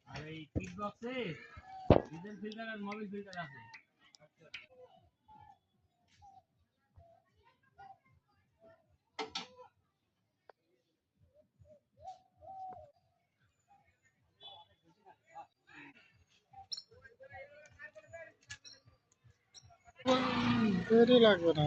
আর এই কিট বক্সে diesel filter আর Mobil filter আছে। দেরি লাগবে না।